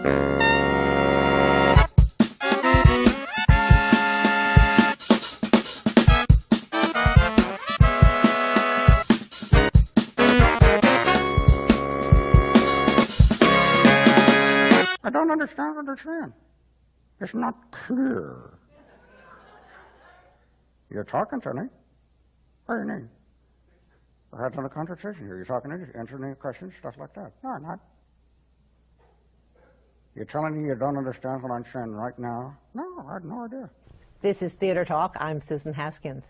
I don't understand what they're saying. It's not clear. You're talking to me? What do you mean? We're having a conversation here. You're talking to me, answering any questions, stuff like that. No, I'm not. You're telling me you don't understand what I'm saying right now? No, I had no idea. This is Theater Talk. I'm Susan Haskins.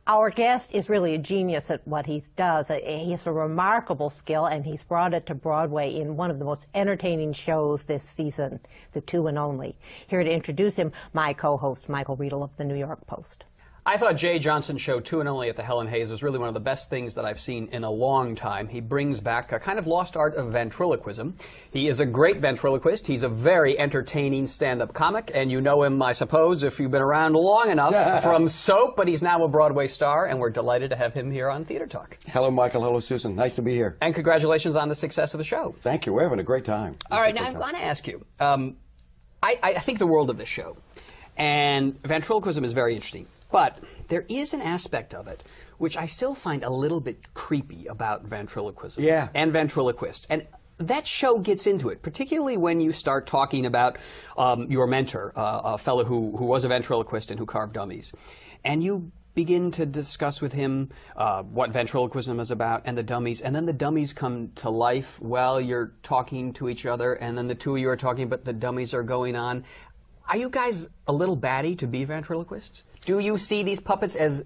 Our guest is really a genius at what he does. He has a remarkable skill, and he's brought it to Broadway in one of the most entertaining shows this season, The Two and Only. Here to introduce him, my co-host, Michael Riedel of the New York Post. I thought Jay Johnson's show, Two and Only at the Helen Hayes, was really one of the best things that I've seen in a long time. He brings back a kind of lost art of ventriloquism. He is a great ventriloquist. He's a very entertaining stand-up comic, and you know him, I suppose, if you've been around long enough, from Soap, but he's now a Broadway star, and we're delighted to have him here on Theater Talk. Hello, Michael. Hello, Susan. Nice to be here. And congratulations on the success of the show. Thank you. We're having a great time. All right, now I want to ask you, I think the world of this show, and ventriloquism is very interesting. But there is an aspect of it which I still find a little bit creepy about ventriloquism and ventriloquists. And that show gets into it, particularly when you start talking about your mentor, a fellow who was a ventriloquist and who carved dummies. And you begin to discuss with him what ventriloquism is about and the dummies, and then the dummies come to life while you're talking to each other, and then the two of you are talking, but the dummies are going on. Are you guys a little batty to be ventriloquists? Do you see these puppets as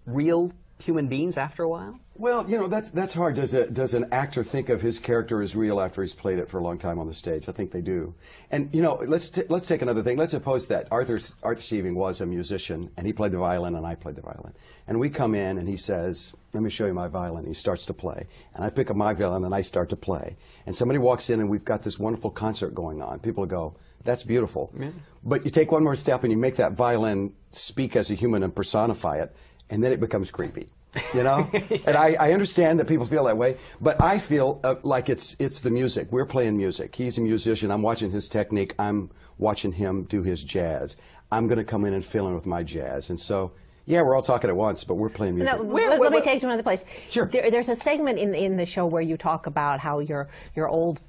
real human beings after a while? Well, you know, that's hard. Does an actor think of his character as real after he's played it for a long time on the stage? I think they do. And, you know, let's take another thing. Let's suppose that Art Steving was a musician, and he played the violin, and I played the violin. And we come in, and he says, let me show you my violin. He starts to play. And I pick up my violin, and I start to play. And somebody walks in, and we've got this wonderful concert going on. People go, that's beautiful. Yeah. But you take one more step, and you make that violin speak as a human and personify it, and then it becomes creepy. You know? Yes. And I understand that people feel that way, but I feel like it's the music. We're playing music. He's a musician. I'm watching his technique. I'm watching him do his jazz. I'm going to come in and fill in with my jazz. And so, yeah, we're all talking at once, but we're playing music. No, let me take you to another place. Sure. There's a segment in the show where you talk about how your old,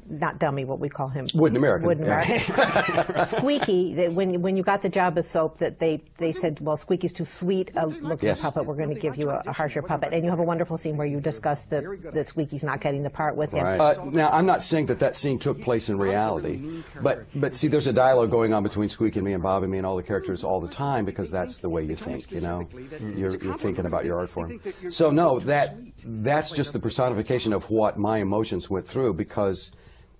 not dummy, what we call him. Wooden American. Wooden American. Squeaky, that when you got the job as Soap, that they said, well, Squeaky's too sweet a looking puppet, we're going to give you a harsher puppet. And you have a wonderful scene where you discuss that Squeaky's not getting the part with him. Right. Now, I'm not saying that scene took place in reality, but see, there's a dialogue going on between Squeaky and me and Bob and me and all the characters all the time, because that's the way you think. You know, you're thinking about your art form. So no, that's just the personification of what my emotions went through, because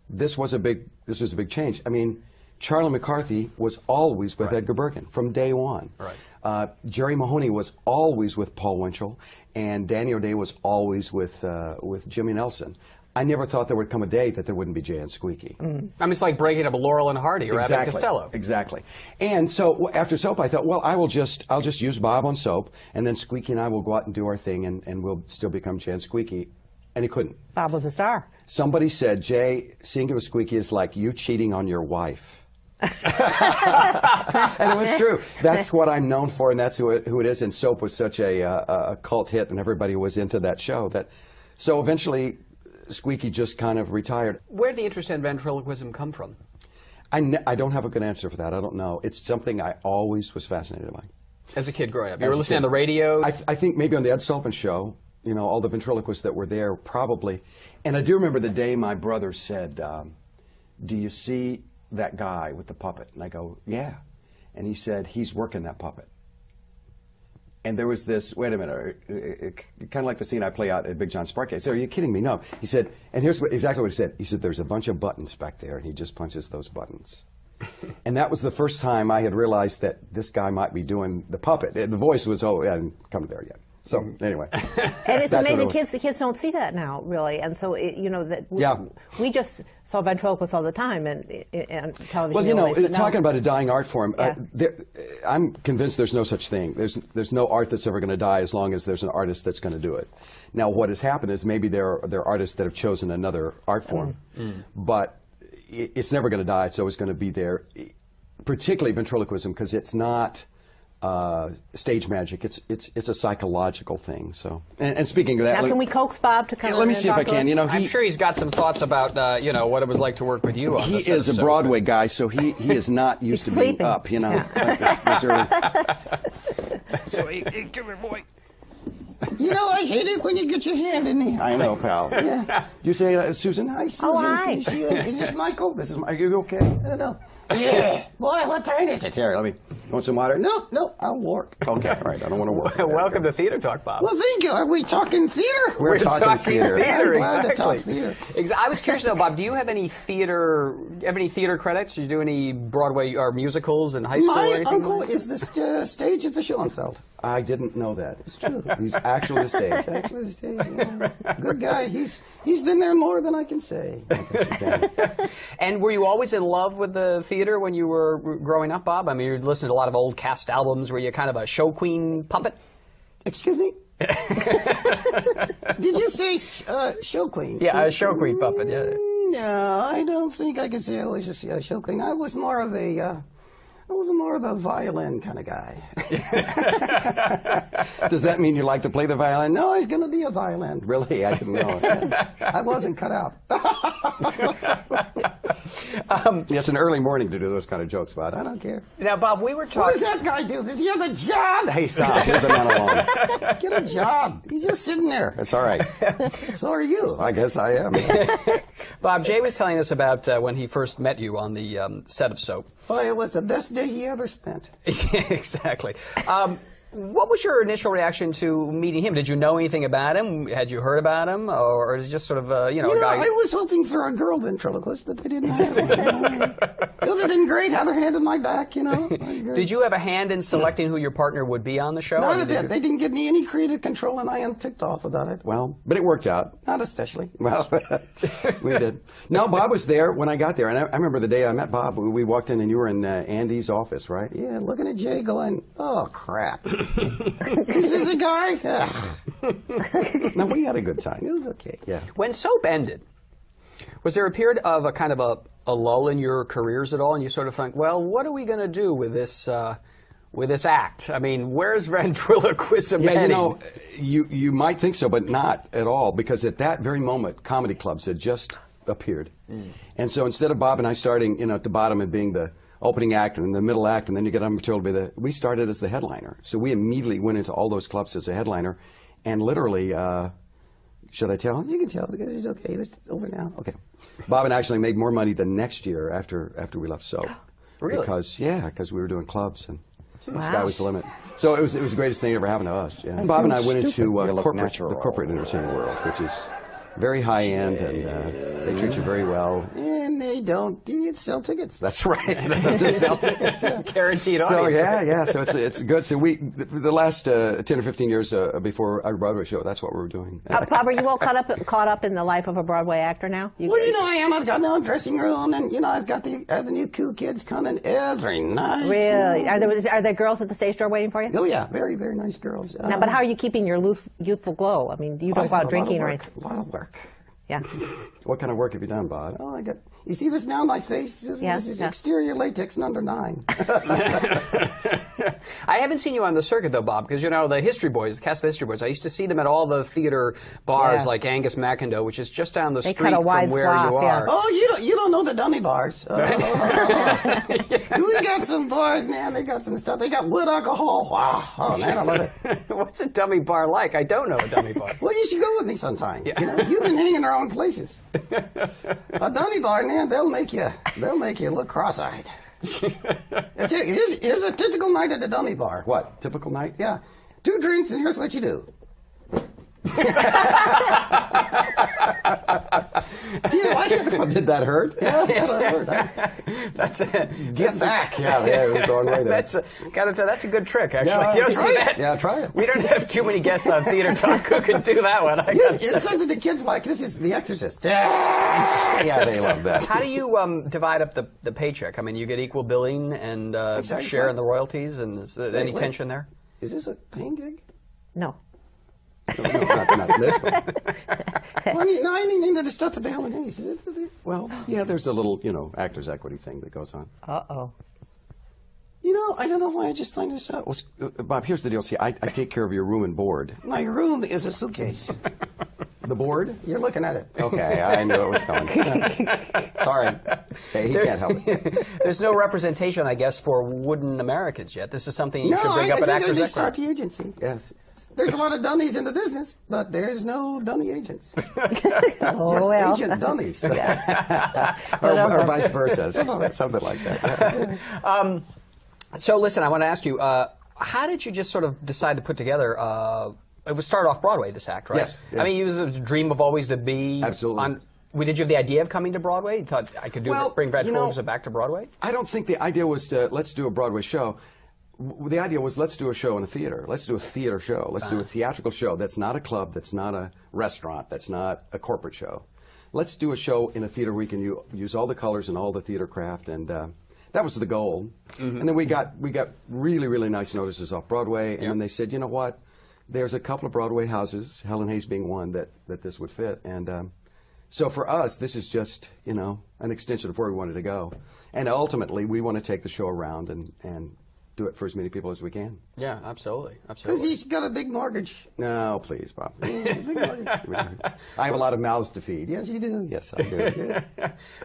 this was a big change. I mean, Charlie McCarthy was always with Edgar Bergen from day one. Right. Jerry Mahoney was always with Paul Winchell, and Danny O'Day was always with Jimmy Nelson. I never thought there would come a day that there wouldn't be Jay and Squeaky. Mm-hmm. I mean, it's like breaking up Laurel and Hardy or Abbott Costello. Exactly. And so after Soap, I thought, well, I'll just use Bob on Soap, and then Squeaky and I will go out and do our thing, and we'll still become Jay and Squeaky. And he couldn't. Bob was a star. Somebody said, Jay, seeing you with Squeaky is like you cheating on your wife. And it was true. That's what I'm known for, and that's who it is. And Soap was such a cult hit, and everybody was into that show. So eventually, Squeaky just kind of retired. Where did the interest in ventriloquism come from? I don't have a good answer for that. I don't know. It's something I always was fascinated by. As a kid growing up? You were listening on the radio? I think maybe on the Ed Sullivan Show, you know, all the ventriloquists that were there probably. And I do remember the day my brother said, do you see that guy with the puppet? And I go, yeah. And he said, he's working that puppet. And there was this, wait a minute, kind of like the scene I play out at Big John Sparky. I said, are you kidding me? No. He said, and here's exactly what he said. He said, there's a bunch of buttons back there, and he just punches those buttons. And that was the first time I had realized that this guy might be doing the puppet. The voice was, oh, I hadn't come there yet. So anyway, and it's amazing. The kids don't see that now, really, and so you know that we just saw ventriloquists all the time and television. Well, you know, talking about a dying art form, I'm convinced there's no such thing. There's no art that's ever going to die as long as there's an artist that's going to do it. Now, what has happened is maybe there are artists that have chosen another art form, but it's never going to die. It's always going to be there, particularly ventriloquism, because it's not stage magic. It's a psychological thing. So, and speaking of that, Now, can we coax Bob to come? let me see if I can. You know, I'm sure he's got some thoughts about you know, what it was like to work with you on he the set is of a Soap. Broadway guy, so he is not used to He's being sleeping. up. You know, So, hey, come here, boy. You know, I hate it when you get your hand in there. I know, pal. Yeah. You say, Susan? Hi, Susan. Oh, hi. Can you see it? Is this Michael? This is. Are you okay? I don't know. Yeah. Boy, what time is it? Here, let me. You want some water? No, I'll work. Okay, all right. I don't want to work. Welcome to Theater Talk, Bob. Well, thank you. Are we talking theater? We're talking theater. I'm glad to exactly. talk theater. I was curious to know, Bob, do you have any theater credits? Did you do any Broadway or musicals in high school or My anything? uncle like that? is the stage at the Schoenfeld. I didn't know that. It's true. He's actually the stage. Actually, the stage. Yeah. Good guy. He's been there more than I can say. And were you always in love with the theater when you were growing up, Bob? I mean, you listened to a lot of old cast albums. Were you kind of a show queen puppet? Excuse me? Did you say show queen? Yeah, a show queen puppet, yeah. No, I don't think I could say I was a show queen. I was more of a violin kind of guy. Does that mean you like to play the violin? No, he's going to be a violin. Really? I didn't know it. I wasn't cut out. It's an early morning to do those kind of jokes, Bob. I don't care. Now, Bob, we were What talking. does that guy do? Does he have a job? Hey, stop. Leave the man alone. Get a job. He's just sitting there. It's all right. So are you. I guess I am. Bob, Jay was telling us about when he first met you on the set of Soap. Boy, it was the best day he ever spent. Exactly. What was your initial reaction to meeting him? Did you know anything about him? Had you heard about him, or is he just sort of a You know, guy? I was hoping for a girl ventriloquist, but they didn't have one. It would have been great. Had her hand in my back, you know. Did you have a hand in selecting who your partner would be on the show? Not Or a did you- bit. They didn't give me any creative control, and I am ticked off about it. Well, but it worked out. Not especially. Well, we did. No, Bob was there when I got there, and I remember the day I met Bob. We walked in, and you were in Andy's office, right? Yeah, looking at Jay going, oh, crap. This is a guy? No, we had a good time. It was okay. Yeah. When Soap ended, was there a period of a kind of a lull in your careers at all, and you sort of think, well, what are we going to do with this act? I mean, where's ventriloquism Yeah, heading? you know, you might think so, but not at all, because at that very moment, comedy clubs had just appeared. And so instead of Bob and I starting, at the bottom and being the opening act and the middle act, and then you get on material to be we started as the headliner. So we immediately went into all those clubs as a headliner, and literally, should I tell? You can tell because it's okay. It's over now. Okay. Bob and I actually made more money the next year after we left Soap. Really? Because we were doing clubs and the Wow. sky was the limit. So it was the greatest thing ever happened to us. Yeah. Bob and I went into You look the natural. corporate entertainment world, which is very high end, and they treat you very well. And they don't sell tickets. That's right. They sell tickets. Yeah. Guaranteed So audience. so it's good. So the last 10 or 15 years before our Broadway show, that's what we were doing. Bob, are you all caught up in the life of a Broadway actor now? Well, I am. I've got my own dressing room, and, I've got the new cool kids coming every night. Really? Are there girls at the stage door waiting for you? Oh, yeah. Very, very nice girls. Now, but how are you keeping your youthful glow? I mean, you don't go out drinking or anything. A lot of work. Yeah. What kind of work have you done, Bob? Oh, you see this now on my face? This is exterior latex number 9. I haven't seen you on the circuit, though, Bob, because, the History Boys, cast of the History Boys, I used to see them at all the theater bars Yeah. like Angus McIndoe, which is just down the They street cut a from wide where swath, you are. yeah. Oh, you don't know the dummy bars. We got some bars, man. They got some stuff. They got wood alcohol. Wow. Oh, man, I love it. What's a dummy bar like? I don't know a dummy bar. Well, you should go with me sometime. You've been hanging around places. A dummy bar, man, they'll make you look cross-eyed. Here's a typical night at the dummy bar. What? Typical night? Yeah. 2 drinks, and here's what you do. Do you like it? Did that hurt? Yeah, that hurt. That's it. Get back. Yeah, it was going right there. That's a good trick, actually. Yeah, you don't try see it. that? Yeah, try it. We don't have too many guests on Theater Talk who can do that one. It's something the kids like. This is The Exorcist. Yeah, they love that. How do you divide up the paycheck? I mean, you get equal billing and Exactly. share in the royalties, and is there any Wait. tension there? Is this a paying gig? No. No, not this one. Well, I mean, into the stuff at the Helen Hayes. Well, yeah, there's a little, actors' equity thing that goes on. Uh-oh. I don't know why I just signed this out. Well, Bob, here's the deal. See, I take care of your room and board. My room is a suitcase. The board? You're looking at it. Okay, I knew it was coming. Sorry. Hey, he can't help it. There's no representation, I guess, for wooden Americans yet. This is something you No, should bring up I at think I Actors just start Equity. the agency. Yes. There's a lot of dummies in the business, but there's no dummy agents. Oh, well. Just agent dummies. or vice versa. Something like that. So listen, I want to ask you, how did you just sort of decide to put together, it was started off Broadway, this act, right? Yes, yes. I mean, it was a dream of always to be Absolutely. on, did you have the idea of coming to Broadway? You thought I could bring ventriloquism back to Broadway? I don't think the idea was let's do a Broadway show. The idea was let's do a show in a theater. Let's do a theater show. Let's do a theatrical show that's not a club, that's not a restaurant, that's not a corporate show. Let's do a show in a theater where we can use all the colors and all the theater craft, and that was the goal. And then we got really, really nice notices off Broadway, and then they said, you know what? There's a couple of Broadway houses, Helen Hayes being one, that this would fit. And so for us, this is just, an extension of where we wanted to go. And ultimately, we want to take the show around and do it for as many people as we can. Yeah, absolutely. Because Absolutely. he's got a big mortgage. No, please, Bob. Big mortgage. I have a lot of mouths to feed. Yes, you do. Yes, I do.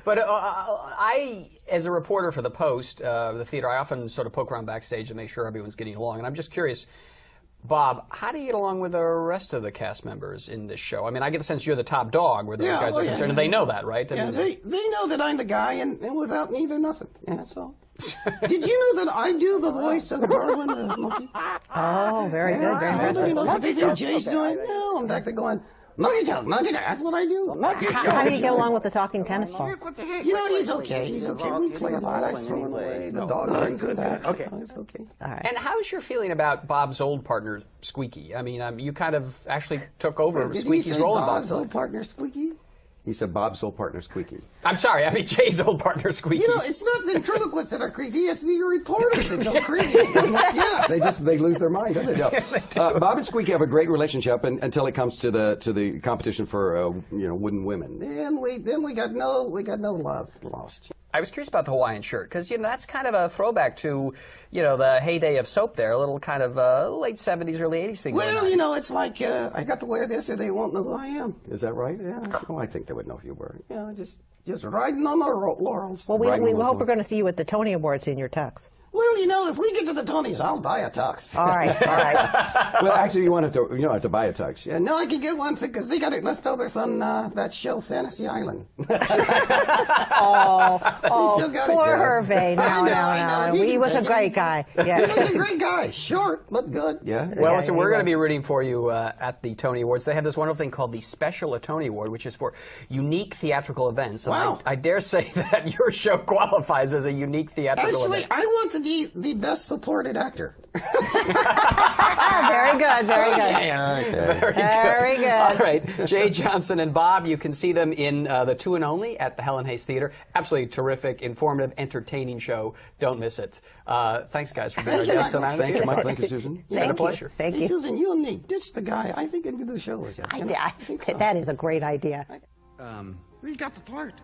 But I, as a reporter for the Post, the theater, I often sort of poke around backstage to make sure everyone's getting along. And I'm just curious, Bob, how do you get along with the rest of the cast members in this show? I mean, I get the sense you're the top dog where those guys are concerned, and they know that, right? I Yeah, mean, they know that I'm the guy, and without me, they're nothing. Yeah, that's all. Did you know that I do the voice of Darwin the monkey? Oh, very good, very good. Nobody knows what they think Jay's doing. No, I'm back there going, monkey joke, monkey joke. That's what I do. How do you get along with the talking tennis ball? He's okay. He's okay. We play a lot. I throw him away. The dog brings him back. Okay. It's okay. All right. And how's your feeling about Bob's old partner, Squeaky? I mean, you kind of actually took over Did he Squeaky's say role in Bob's Bob's old partner, Squeaky? He said Bob's old partner, Squeaky. I'm sorry, I mean Jay's old partner, Squeaky. It's not the ventriloquists that are creepy. It's the reporters that go creepy. Yeah. They lose their mind, don't they? No. Bob and Squeaky have a great relationship until it comes to the competition for wooden women. Then we got no love lost. I was curious about the Hawaiian shirt because that's kind of a throwback to the heyday of soap there, a little kind of late 70s, early 80s thing. Well, it's like I got to wear this or they won't know who I am. Is that right? Yeah. Oh, I think they would know if you were. Yeah, just riding on the laurels. Well, Right, we Melissa. hope we're going to see you at the Tony Awards in your tux. Well, if we get to the Tonys, I'll buy a tux. All right, all right. Well, actually, you don't have to buy a tux. Yeah, no, I can get one because they got it leftovers on that show, Fantasy Island. Oh, still got it, poor yeah. Hervé. I know. He was a great guy. Yeah. He was a great guy. Short, but good. Yeah. Well, Yeah, listen, he we're going to was. be rooting for you at the Tony Awards. They have this wonderful thing called the Special Tony Award, which is for unique theatrical events. And Wow. I dare say that your show qualifies as a unique theatrical Actually, event. I want to be the best supported actor. Very good, very good. Okay. Very good. All right, Jay Johnson and Bob, you can see them in The Two and Only at the Helen Hayes Theater. Absolutely terrific, informative, entertaining show. Don't miss it. Thanks, guys, for being our Thank you, guests Michael. tonight. Thank you, Mike. Thank you, Susan. It's been a pleasure. Thank Hey, you. Susan, you and me, ditch the guy. I think I can do the show with you. That is a great idea. You got the part.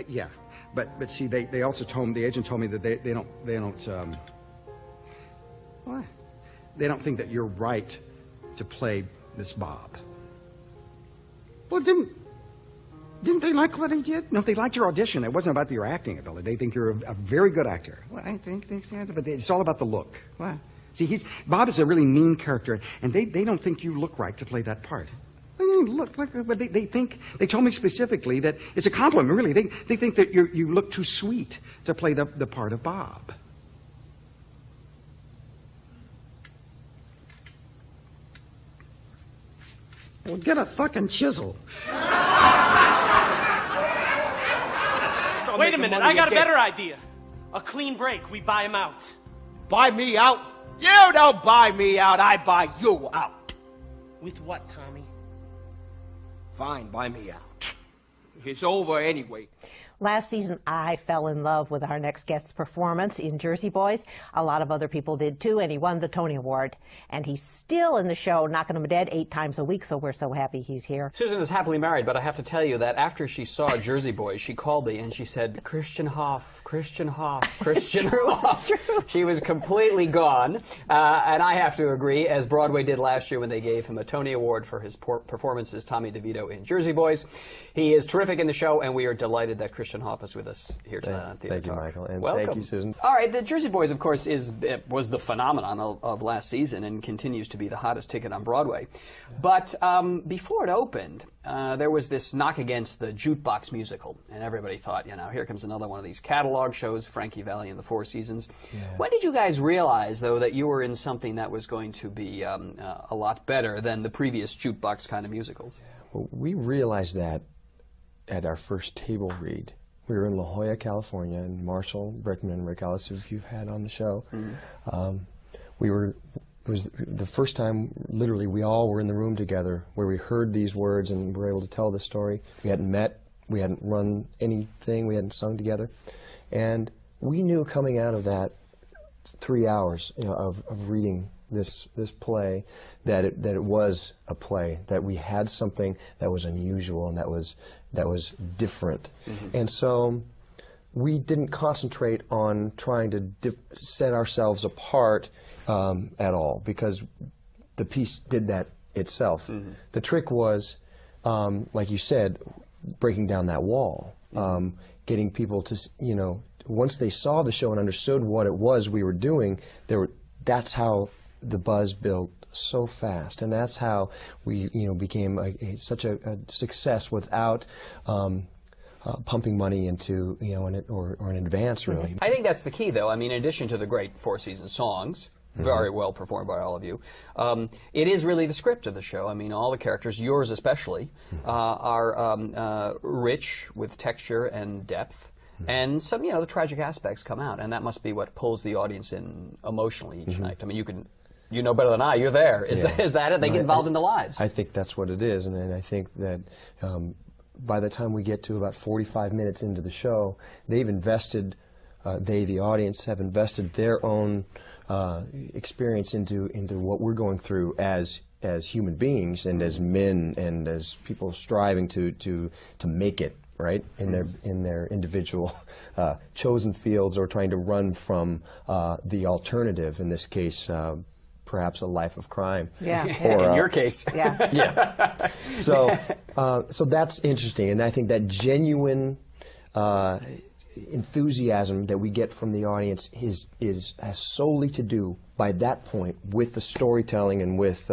Yeah, but see, they also told me, the agent told me that they don't What? they don't think that you're right to play this Bob. Well, didn't they like what I did? No, they liked your audition. It wasn't about your acting ability. They think you're a very good actor. Well, I think so. But it's all about the look. What? See, Bob is a really mean character, and they don't think you look right to play that part. I mean, look, But they told me specifically that it's a compliment, really. They think that you look too sweet to play the part of Bob. well, get a fucking chisel. Wait a minute, I got a better idea. A clean break, we buy him out. Buy me out? You don't buy me out, I buy you out. With what, Tommy? Fine, buy me out. It's over anyway. Last season, I fell in love with our next guest's performance in Jersey Boys. A lot of other people did too, and he won the Tony Award. And he's still in the show, knocking them dead 8 times a week, so we're so happy he's here. Susan is happily married, but I have to tell you that after she saw Jersey Boys, she called me and she said, Christian Hoff, Christian Hoff, Christian Hoff. She was completely gone. And I have to agree, as Broadway did last year when they gave him a Tony Award for his performance as Tommy DeVito in Jersey Boys. He is terrific in the show, and we are delighted that Christian Hoff is with us here tonight on Theater Thank you, Talk. Michael, and Welcome. thank you, Susan. All right, the Jersey Boys, of course, was the phenomenon of last season and continues to be the hottest ticket on Broadway. But before it opened, there was this knock against the jukebox musical, and everybody thought, you know, here comes another one of these catalog shows, Frankie Valli and the Four Seasons. Yeah. When did you guys realize, though, that you were in something that was going to be a lot better than the previous jukebox kind of musicals? Well, we realized that at our first table read. We were in La Jolla, California, and Marshall Brickman and Rick Ellis, who you've had on the show. Mm-hmm. It was the first time, literally, we all were in the room together where we heard these words and were able to tell the story. We hadn't met, we hadn't run anything, we hadn't sung together. And we knew coming out of that 3 hours, you know, of reading this play that it was a play, that we had something that was unusual and that was different. Mm-hmm. And so we didn't concentrate on trying to set ourselves apart at all, because the piece did that itself. Mm-hmm. The trick was, like you said, breaking down that wall, getting people to, you know, once they saw the show and understood what it was we were doing, that's how the buzz built so fast, and that's how we, you know, became such a success without pumping money into, you know, or in advance, really. I think that's the key, though. I mean, in addition to the great Four Seasons songs, very well performed by all of you, it is really the script of the show. I mean, all the characters, yours especially, are rich with texture and depth. And some, you know, the tragic aspects come out, and that must be what pulls the audience in emotionally each night. I mean, you know better than I. You're there. Is that it? They get involved in the lives. I think that's what it is, and I think that by the time we get to about 45 minutes into the show, they've invested, the audience, have invested their own experience into what we're going through as human beings and as men and as people striving to make it. Right, in their individual chosen fields, or trying to run from the alternative, in this case, perhaps a life of crime. Yeah. Or, in your case. Yeah. Yeah. So that's interesting, and I think that genuine enthusiasm that we get from the audience has solely to do, by that point, with the storytelling and with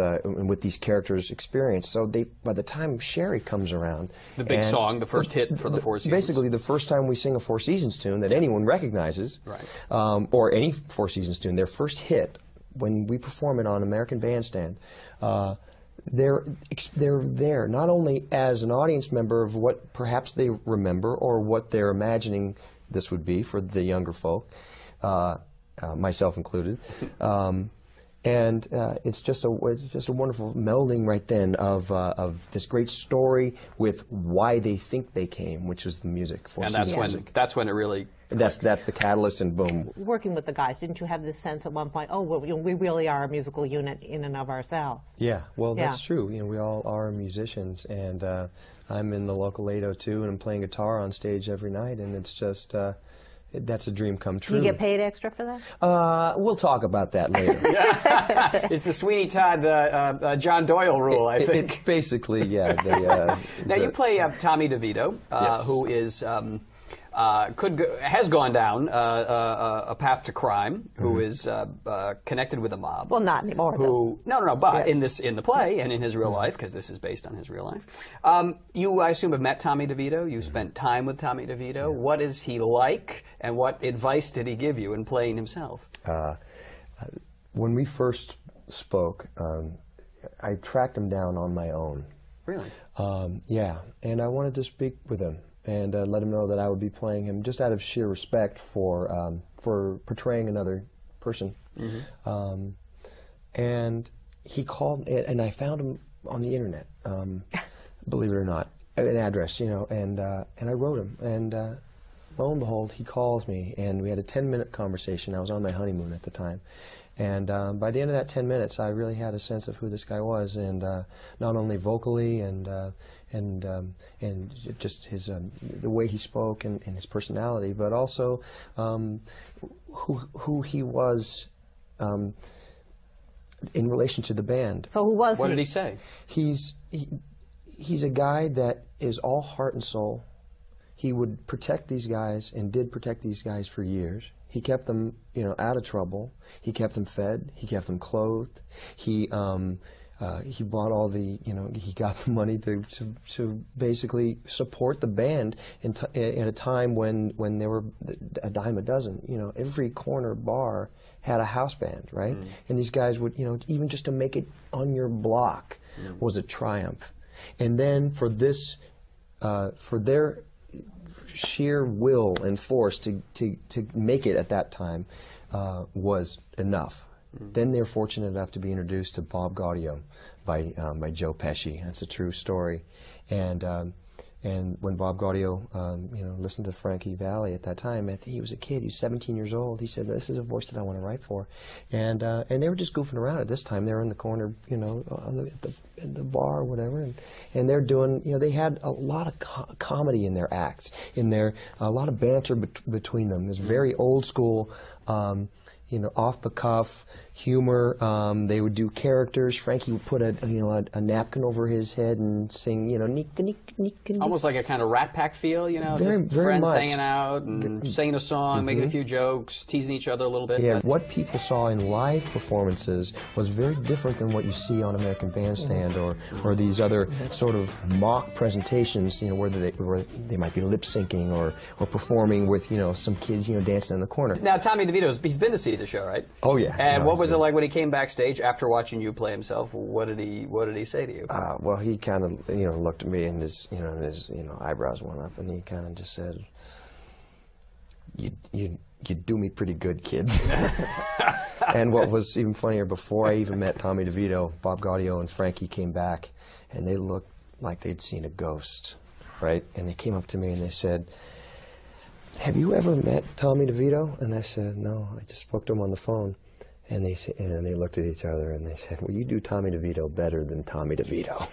these characters' experience. So by the time Sherry comes around, the big song, the first hit for the Four Seasons. Basically, the first time we sing a Four Seasons tune that anyone recognizes, right. Or any Four Seasons tune, their first hit, when we perform it on American Bandstand, they're there not only as an audience member of what perhaps they remember or what they're imagining this would be for the younger folk, myself included, and it's just a wonderful melding right then of this great story with why they think they came, which is the music. And that's when it really. That's the catalyst, and boom. Working with the guys, didn't you have this sense at one point, oh, well, you know, we really are a musical unit in and of ourselves? Yeah, well, that's true. You know, we all are musicians, and I'm in the local 802, and I'm playing guitar on stage every night, and it's just, that's a dream come true. Do you get paid extra for that? We'll talk about that later. It's the Sweeney Todd John Doyle rule, I think. It's basically, yeah. Now, you play Tommy DeVito, yes. who is... has gone down a path to crime, who is connected with a mob. Well, not anymore. But in the play and in his real life, because this is based on his real life, you, I assume, have met Tommy DeVito. You spent time with Tommy DeVito. Yeah. What is he like, and what advice did he give you in playing himself? When we first spoke, I tracked him down on my own. Really? Yeah, and I wanted to speak with him and let him know that I would be playing him just out of sheer respect for portraying another person. Mm-hmm. And he called, and I found him on the internet, believe it or not, an address, you know, and I wrote him, and lo and behold, he calls me, and we had a 10-minute conversation. I was on my honeymoon at the time. And by the end of that 10 minutes, I really had a sense of who this guy was, and not only vocally and just his the way he spoke and his personality, but also who he was in relation to the band. So who was he? What did he say? He's a guy that is all heart and soul. He would protect these guys and did protect these guys for years. He kept them, out of trouble. He kept them fed. He kept them clothed. He bought all the, he got the money to basically support the band at a time when there were a dime a dozen. Every corner bar had a house band, right? Mm. And these guys would, even just to make it on your block was a triumph. And then for this, for their sheer will and force to make it at that time was enough. Mm. Then they're fortunate enough to be introduced to Bob Gaudio by Joe Pesci. That's a true story. And when Bob Gaudio, listened to Frankie Valli at that time, I think he was a kid. He was 17 years old. He said, "This is a voice that I want to write for." And they were just goofing around at this time. They were in the corner, in the bar or whatever, and they're doing. They had a lot of comedy in their acts, a lot of banter between them. It was very old school. Off the cuff humor. They would do characters. Frankie would put a napkin over his head and sing, almost like a kind of Rat Pack feel, very, just very friends much. hanging out and singing a song, making a few jokes, teasing each other a little bit. Yeah, what people saw in live performances was very different than what you see on American Bandstand or these other sort of mock presentations, where they might be lip syncing or performing with some kids dancing in the corner. Now Tommy DeVito, he's been to see the show, right? Oh yeah. And what was it like when he came backstage after watching you play himself? What did he say to you? Well, he kind of looked at me and his eyebrows went up, and he kind of just said, "You do me pretty good, kid." And what was even funnier, before I even met Tommy DeVito, Bob Gaudio and Frankie came back, and they looked like they'd seen a ghost, right? And they came up to me and they said, "Have you ever met Tommy DeVito?" And I said, "No, I just spoke to him on the phone." And they looked at each other and they said, "Well, you do Tommy DeVito better than Tommy DeVito."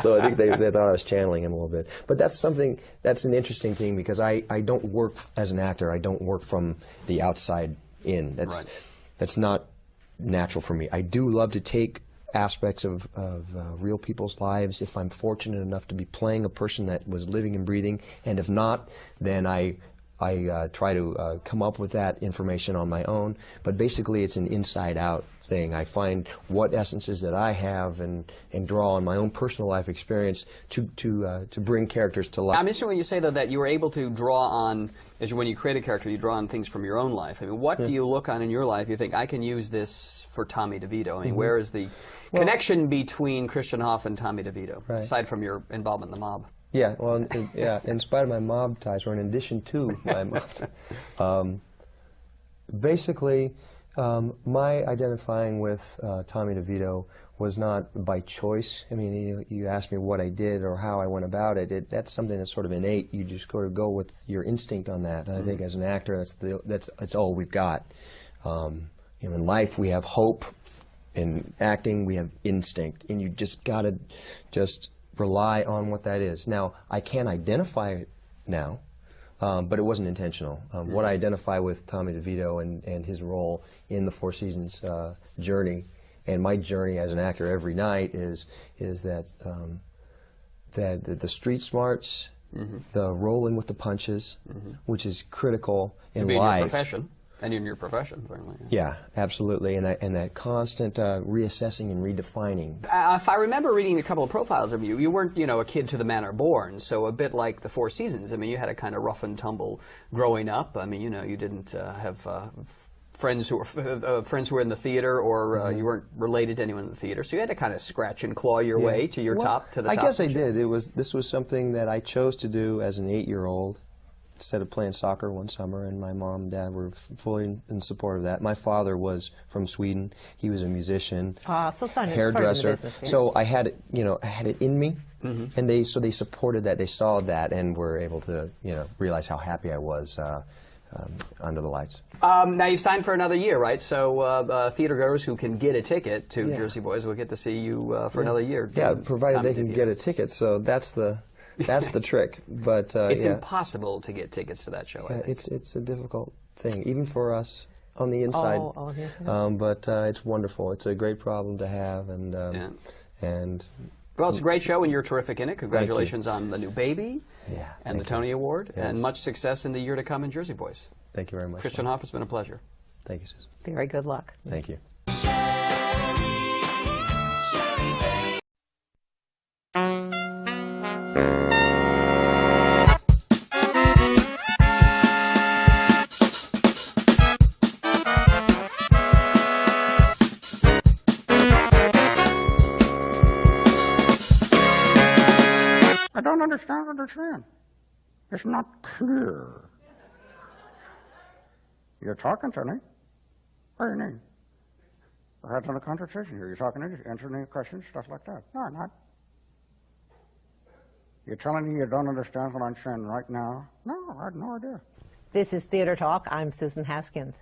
So I think they thought I was channeling him a little bit. But that's an interesting thing, because I don't work as an actor. I don't work from the outside in. That's not natural for me. I do love to take aspects of real people's lives if I'm fortunate enough to be playing a person that was living and breathing, and if not, then I try to come up with that information on my own. But basically it's an inside-out thing. I find what essences that I have and draw on my own personal life experience to bring characters to life. I'm interested when you say, though, that you were able to draw on, when you create a character, you draw on things from your own life. I mean, what do you look on in your life you think, I can use this for Tommy DeVito? I mean, where is the connection between Christian Hoff and Tommy DeVito, aside from your involvement in the mob? Yeah, well, in spite of my mob ties, or in addition to my mob ties, basically, my identifying with Tommy DeVito was not by choice. I mean, you asked me what I did or how I went about it. That's something that's sort of innate. You just sort of go with your instinct on that. And I think as an actor, that's all we've got. In life, we have hope. In acting, we have instinct, and you just gotta rely on what that is. Now, I can identify it now, but it wasn't intentional. What I identify with Tommy DeVito and his role in the Four Seasons journey, and my journey as an actor every night is that the street smarts, the rolling with the punches, which is critical in life. To be in your profession. And in your profession, certainly. Yeah, absolutely, and that constant reassessing and redefining. If I remember reading a couple of profiles of you, you weren't, a kid to the manor born, so a bit like the Four Seasons. I mean, you had a kind of rough and tumble growing up. I mean, you didn't have friends who were in the theater, or you weren't related to anyone in the theater, so you had to kind of scratch and claw your way to the top. I guess I did. This was something that I chose to do as an 8-year-old. instead of playing soccer one summer, and my mom and dad were fully in support of that. My father was from Sweden. He was a musician, So starting in the hairdresser. business, yeah. So I had it, I had it in me, and they supported that. They saw that, and were able to, realize how happy I was under the lights. Now you've signed for another year, right? So theater goers who can get a ticket to Jersey Boys will get to see you for another year. Yeah, provided they can get a ticket. So that's the trick. But it's yeah. impossible to get tickets to that show. I think. It's a difficult thing, even for us on the inside. But it's wonderful. It's a great problem to have, and well, it's a great show, and you're terrific in it. Congratulations on the new baby, and the Tony Award, and much success in the year to come in Jersey Boys. Thank you very much. Christian Hoff, it's been a pleasure. Thank you, Susan. Very good luck. Thank you. I don't understand what they're saying. It's not clear. You're talking to me. What do you mean? We're having a conversation here. You're talking to me, answering any questions, stuff like that. No, I'm not. You're telling me you don't understand what I'm saying right now? No, I have no idea. This is Theater Talk. I'm Susan Haskins.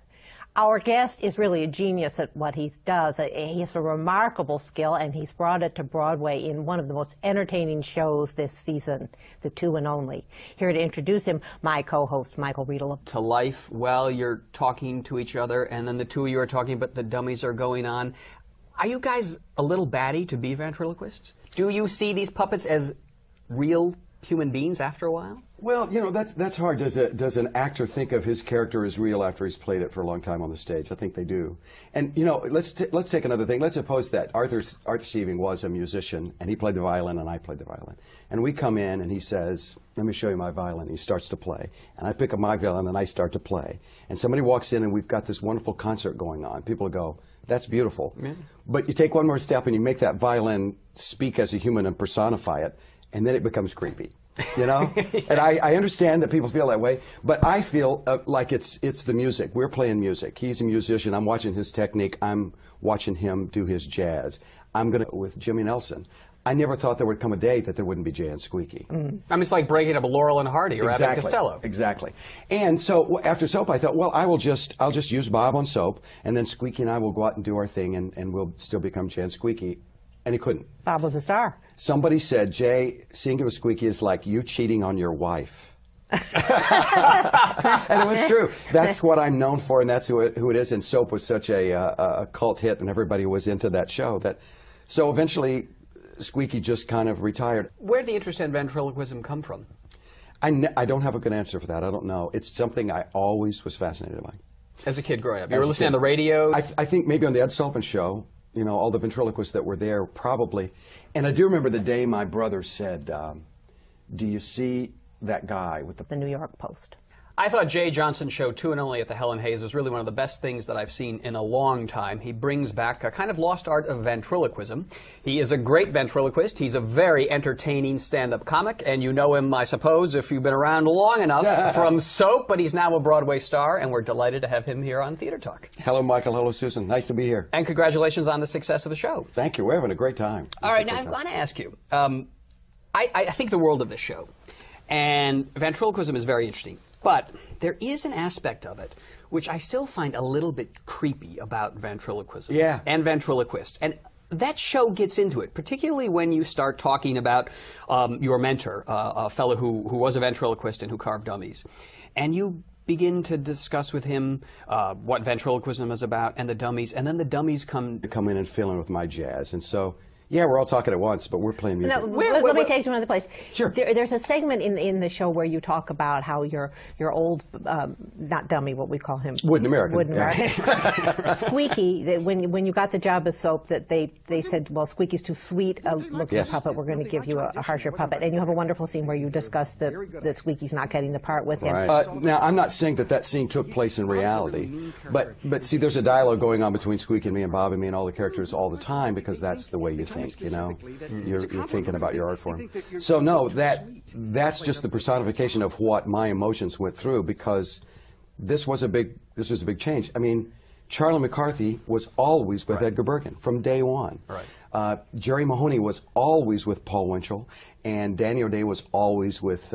Our guest is really a genius at what he does. He has a remarkable skill, and he's brought it to Broadway in one of the most entertaining shows this season, The Two and Only. Here to introduce him, my co-host, Michael Riedel. To life while you're talking to each other, and then the two of you are talking, but the dummies are going on. Are you guys a little batty to be ventriloquists? Do you see these puppets as real human beings after a while? Well, that's hard. Does an actor think of his character as real after he's played it for a long time on the stage? I think they do. And let's take another thing. Let's suppose that Arthur Steeving was a musician, and he played the violin, and I played the violin. And we come in, and he says, "Let me show you my violin." He starts to play, and I pick up my violin, and I start to play. And somebody walks in, and we've got this wonderful concert going on. People go, "That's beautiful." Yeah. But you take one more step, and you make that violin speak as a human and personify it, and then it becomes creepy. Yes. And I understand that people feel that way, but I feel like it's the music. We're playing music. He's a musician. I'm watching his technique. I'm watching him do his jazz. With Jimmy Nelson, I never thought there would come a day that there wouldn't be Jay and Squeaky. It's like breaking up Laurel and Hardy or Abbott and Costello. Exactly. And so after Soap, I thought, well, I'll just use Bob on Soap, and then Squeaky and I will go out and do our thing, and we'll still become Jay and Squeaky. And he couldn't. Bob was a star. Somebody said, "Jay, singing with Squeaky is like you cheating on your wife." And it was true. That's what I'm known for, and that's who it is. And Soap was such a cult hit, and everybody was into that show. So eventually, Squeaky just kind of retired. Where did the interest in ventriloquism come from? I don't have a good answer for that. I don't know. It's something I always was fascinated by. As a kid growing up? You were listening on the radio? I think maybe on the Ed Sullivan Show. All the ventriloquists that were there probably. And I do remember the day my brother said, "Do you see that guy with the New York Post?" I thought Jay Johnson's show, Two and Only at the Helen Hayes, was really one of the best things that I've seen in a long time. He brings back a kind of lost art of ventriloquism. He is a great ventriloquist. He's a very entertaining stand-up comic, and you know him, I suppose, if you've been around long enough, from Soap, but he's now a Broadway star, and we're delighted to have him here on Theater Talk. Hello, Michael. Hello, Susan. Nice to be here. And congratulations on the success of the show. Thank you. We're having a great time. All right, now I want to ask you, I think the world of this show, and ventriloquism is very interesting. But there is an aspect of it which I still find a little bit creepy about ventriloquism and ventriloquists. And that show gets into it, particularly when you start talking about your mentor, a fellow who was a ventriloquist and who carved dummies. And you begin to discuss with him what ventriloquism is about and the dummies, and then the dummies come in and fill in with my jazz. And so yeah, we're all talking at once, but we're playing music. No, let me take you to another place. Sure. There's a segment in the show where you talk about how your old, not dummy, what we call him. Wooden American. Squeaky, that when you got the job as Soap, that they said, well, Squeaky's too sweet a looking puppet, we're going to give you a harsher puppet. And you have a wonderful scene where you discuss that Squeaky's not getting the part with him. Right. Now, I'm not saying that scene took place in reality, but see, there's a dialogue going on between Squeaky and me and Bob and me and all the characters all the time because that's the way you think. think. You know, you're thinking about your art form. So no, that's just the personification of what my emotions went through, because this was a big change. I mean, Charlie McCarthy was always with Edgar Bergen from day one. Right. Jerry Mahoney was always with Paul Winchell, and Danny O'Day was always with